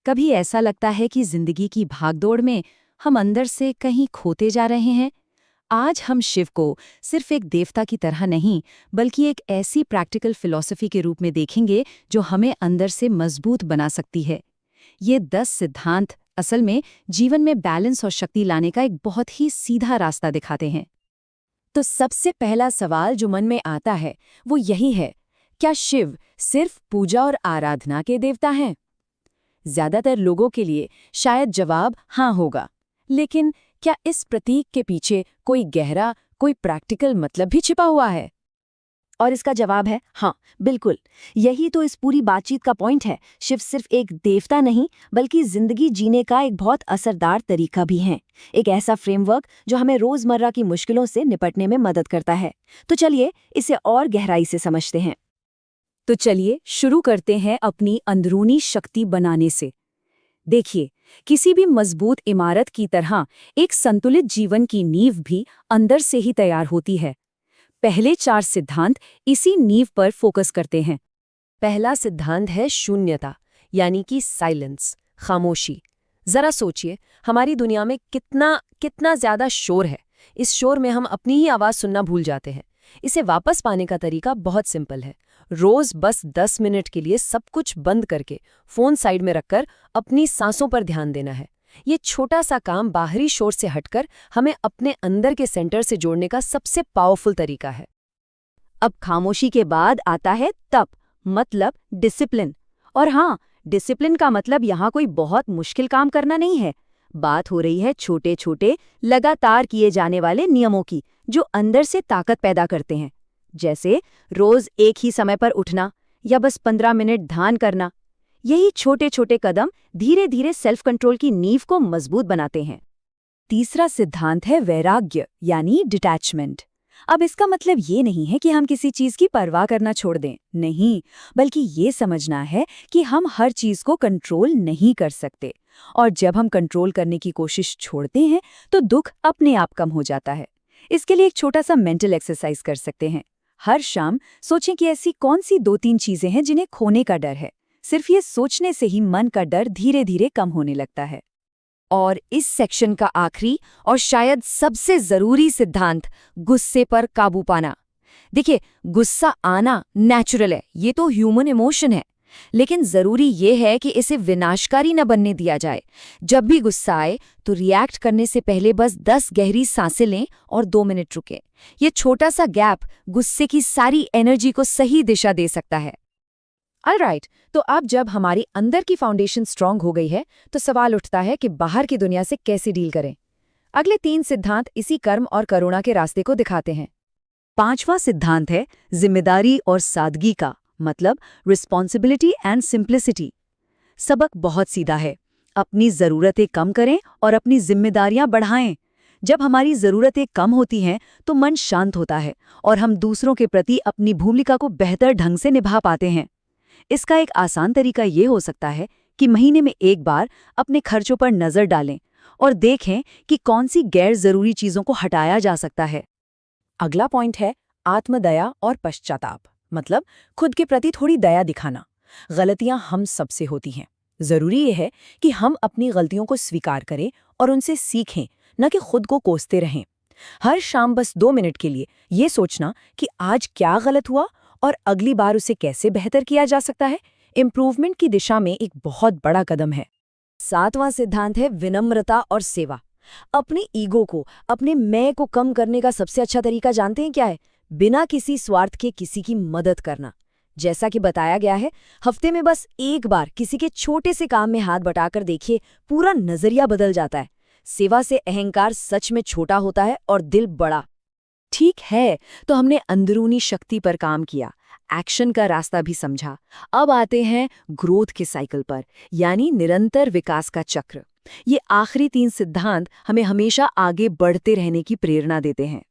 कभी ऐसा लगता है कि जिंदगी की भागदौड़ में हम अंदर से कहीं खोते जा रहे हैं। आज हम शिव को सिर्फ एक देवता की तरह नहीं, बल्कि एक ऐसी प्रैक्टिकल फिलॉसफी के रूप में देखेंगे जो हमें अंदर से मजबूत बना सकती है। ये 10 सिद्धांत असल में जीवन में बैलेंस और शक्ति लाने का एक बहुत ही सीधा रास्ता दिखाते हैं। तो सबसे पहला सवाल जो मन में आता है वो यही है, क्या शिव सिर्फ पूजा और आराधना के देवता हैं? ज्यादातर लोगों के लिए शायद जवाब हाँ होगा, लेकिन क्या इस प्रतीक के पीछे कोई गहरा, कोई प्रैक्टिकल मतलब भी छिपा हुआ है? और इसका जवाब है हाँ, बिल्कुल। यही तो इस पूरी बातचीत का पॉइंट है। शिव सिर्फ एक देवता नहीं, बल्कि जिंदगी जीने का एक बहुत असरदार तरीका भी है। एक ऐसा फ्रेमवर्क जो हमें रोजमर्रा की मुश्किलों से निपटने में मदद करता है। तो चलिए इसे और गहराई से समझते हैं। तो चलिए शुरू करते हैं अपनी अंदरूनी शक्ति बनाने से। देखिए, किसी भी मजबूत इमारत की तरह एक संतुलित जीवन की नींव भी अंदर से ही तैयार होती है। पहले 4 सिद्धांत इसी नींव पर फोकस करते हैं। पहला सिद्धांत है शून्यता, यानी कि साइलेंस, खामोशी। जरा सोचिए, हमारी दुनिया में कितना ज्यादा शोर है। इस शोर में हम अपनी ही आवाज सुनना भूल जाते हैं। इसे वापस पाने का तरीका बहुत सिंपल है। रोज बस 10 मिनट के लिए सब कुछ बंद करके, फोन साइड में रखकर अपनी सांसों पर ध्यान देना है। ये छोटा सा काम बाहरी शोर से हटकर हमें अपने अंदर के सेंटर से जोड़ने का सबसे पावरफुल तरीका है। अब खामोशी के बाद आता है तप, मतलब डिसिप्लिन। और हाँ, डिसिप्लिन का मतलब यहाँ कोई बहुत मुश्किल काम करना नहीं है। बात हो रही है छोटे छोटे लगातार किए जाने वाले नियमों की, जो अंदर से ताकत पैदा करते हैं। जैसे रोज एक ही समय पर उठना या बस 15 मिनट ध्यान करना। यही छोटे छोटे कदम धीरे धीरे सेल्फ कंट्रोल की नींव को मजबूत बनाते हैं। तीसरा सिद्धांत है वैराग्य, यानी डिटैचमेंट। अब इसका मतलब ये नहीं है कि हम किसी चीज की परवाह करना छोड़ दें, नहीं, बल्कि ये समझना है कि हम हर चीज को कंट्रोल नहीं कर सकते। और जब हम कंट्रोल करने की कोशिश छोड़ते हैं तो दुख अपने आप कम हो जाता है। इसके लिए एक छोटा सा मेंटल एक्सरसाइज कर सकते हैं। हर शाम सोचें कि ऐसी कौन सी 2-3 चीजें हैं जिन्हें खोने का डर है। सिर्फ ये सोचने से ही मन का डर धीरे धीरे कम होने लगता है। और इस सेक्शन का आखिरी और शायद सबसे जरूरी सिद्धांत, गुस्से पर काबू पाना। देखिए, गुस्सा आना नेचुरल है, ये तो ह्यूमन इमोशन है। लेकिन जरूरी ये है कि इसे विनाशकारी न बनने दिया जाए। जब भी गुस्सा आए तो रिएक्ट करने से पहले बस 10 गहरी सांसें लें और 2 मिनट रुकें। ये छोटा सा गैप गुस्से की सारी एनर्जी को सही दिशा दे सकता है। ऑलराइट, तो अब जब हमारी अंदर की फाउंडेशन स्ट्रांग हो गई है, तो सवाल उठता है कि बाहर की दुनिया से कैसे डील करें। अगले 3 सिद्धांत इसी कर्म और करुणा के रास्ते को दिखाते हैं। 5वां सिद्धांत है जिम्मेदारी और सादगी का, मतलब रिस्पॉन्सिबिलिटी एंड सिंप्लिसिटी। सबक बहुत सीधा है, अपनी ज़रूरतें कम करें और अपनी जिम्मेदारियां बढ़ाएं। जब हमारी ज़रूरतें कम होती हैं तो मन शांत होता है और हम दूसरों के प्रति अपनी भूमिका को बेहतर ढंग से निभा पाते हैं। इसका एक आसान तरीका ये हो सकता है कि महीने में एक बार अपने खर्चों पर नज़र डालें और देखें कि कौन सी गैर ज़रूरी चीज़ों को हटाया जा सकता है। अगला पॉइंट है आत्मदया और पश्चाताप, मतलब खुद के प्रति थोड़ी दया दिखाना। गलतियां हम सबसे होती हैं। जरूरी यह है कि हम अपनी गलतियों को स्वीकार करें और उनसे सीखें, न कि खुद को कोसते रहें। हर शाम बस 2 मिनट के लिए ये सोचना कि आज क्या गलत हुआ और अगली बार उसे कैसे बेहतर किया जा सकता है, इम्प्रूवमेंट की दिशा में एक बहुत बड़ा कदम है। 7वां सिद्धांत है विनम्रता और सेवा। अपने ईगो को, अपने मैं को कम करने का सबसे अच्छा तरीका जानते हैं क्या है? बिना किसी स्वार्थ के किसी की मदद करना। जैसा कि बताया गया है, हफ्ते में बस एक बार किसी के छोटे से काम में हाथ बटाकर देखिए, पूरा नजरिया बदल जाता है। सेवा से अहंकार सच में छोटा होता है और दिल बड़ा। ठीक है, तो हमने अंदरूनी शक्ति पर काम किया, एक्शन का रास्ता भी समझा। अब आते हैं ग्रोथ के साइकिल पर, यानी निरंतर विकास का चक्र। ये आखिरी 3 सिद्धांत हमें हमेशा आगे बढ़ते रहने की प्रेरणा देते हैं।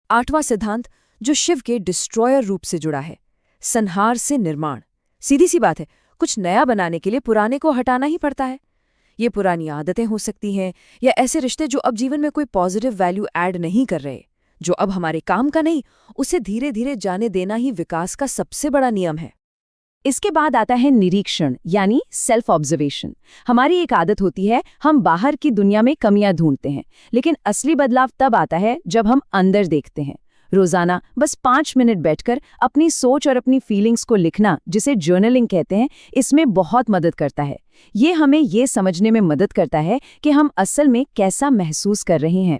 8वां सिद्धांत, जो शिव के डिस्ट्रॉयर रूप से जुड़ा है, संहार से निर्माण। सीधी सी बात है, कुछ नया बनाने के लिए पुराने को हटाना ही पड़ता है। ये पुरानी आदतें हो सकती हैं या ऐसे रिश्ते जो अब जीवन में कोई पॉजिटिव वैल्यू ऐड नहीं कर रहे, जो अब हमारे काम का नहीं, उसे धीरे धीरे जाने देना ही विकास का सबसे बड़ा नियम है। इसके बाद आता है निरीक्षण यानी सेल्फ ऑब्जर्वेशन। हमारी एक आदत होती है, हम बाहर की दुनिया में कमियां ढूंढते हैं, लेकिन असली बदलाव तब आता है जब हम अंदर देखते हैं। रोजाना बस 5 मिनट बैठकर अपनी सोच और अपनी फीलिंग्स को लिखना, जिसे जर्नलिंग कहते हैं, इसमें बहुत मदद करता है। ये हमें ये समझने में मदद करता है कि हम असल में कैसा महसूस कर रहे हैं।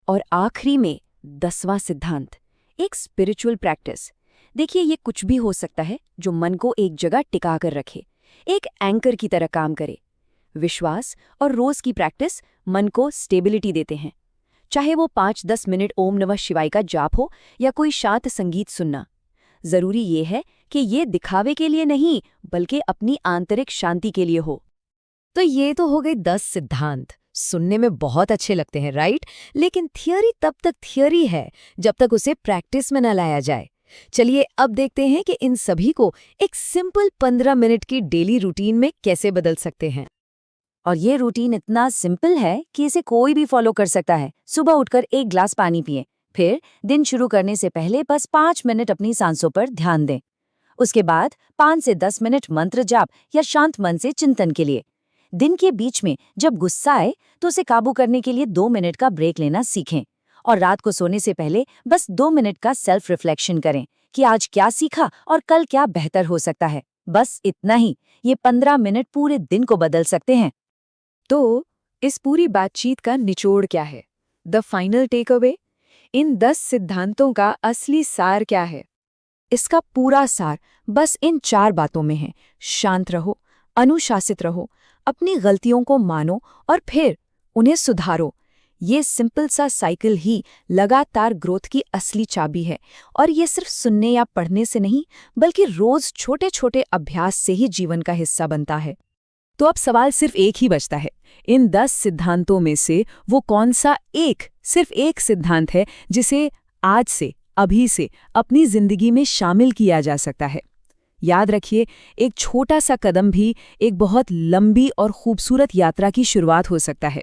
और आखिरी में 10वां सिद्धांत, एक स्पिरिचुअल प्रैक्टिस। देखिए, ये कुछ भी हो सकता है जो मन को एक जगह टिका कर रखे, एक एंकर की तरह काम करे। विश्वास और रोज की प्रैक्टिस मन को स्टेबिलिटी देते हैं, चाहे वो 5-10 मिनट ओम नमः शिवाय का जाप हो या कोई शांत संगीत सुनना। जरूरी ये है कि ये दिखावे के लिए नहीं, बल्कि अपनी आंतरिक शांति के लिए हो। तो ये तो हो गए 10 सिद्धांत। सुनने में बहुत अच्छे लगते हैं, राइट? लेकिन थियरी तब तक थियरी है जब तक उसे प्रैक्टिस में न लाया जाए। चलिए अब देखते हैं कि इन सभी को एक सिंपल 15 मिनट की डेली रूटीन में कैसे बदल सकते हैं। और ये रूटीन इतना सिंपल है कि इसे कोई भी फॉलो कर सकता है। सुबह उठकर 1 ग्लास पानी पिएं, फिर दिन शुरू करने से पहले बस 5 मिनट अपनी सांसों पर ध्यान दें। उसके बाद 5 से 10 मिनट मंत्र जाप या शांत मन से चिंतन के लिए। दिन के बीच में जब गुस्सा आए तो उसे काबू करने के लिए 2 मिनट का ब्रेक लेना सीखें। और रात को सोने से पहले बस 2 मिनट का सेल्फ रिफ्लेक्शन करें कि आज क्या सीखा और कल क्या बेहतर हो सकता है। बस इतना ही, ये 15 मिनट पूरे दिन को बदल सकते हैं। तो इस पूरी बातचीत का निचोड़ क्या है? The final take away? इन 10 सिद्धांतों का असली सार क्या है? इसका पूरा सार बस इन 4 बातों में है। शांत रहो, अनुशासित रहो, अपनी गलतियों को मानो और फिर उन्हें सुधारो। ये सिंपल सा साइकिल ही लगातार ग्रोथ की असली चाबी है। और ये सिर्फ सुनने या पढ़ने से नहीं, बल्कि रोज छोटे छोटे अभ्यास से ही जीवन का हिस्सा बनता है। तो अब सवाल सिर्फ एक ही बचता है, इन 10 सिद्धांतों में से वो कौन सा सिर्फ एक सिद्धांत है जिसे आज से, अभी से अपनी जिंदगी में शामिल किया जा सकता है? याद रखिए, एक छोटा सा कदम भी एक बहुत लंबी और खूबसूरत यात्रा की शुरुआत हो सकता है।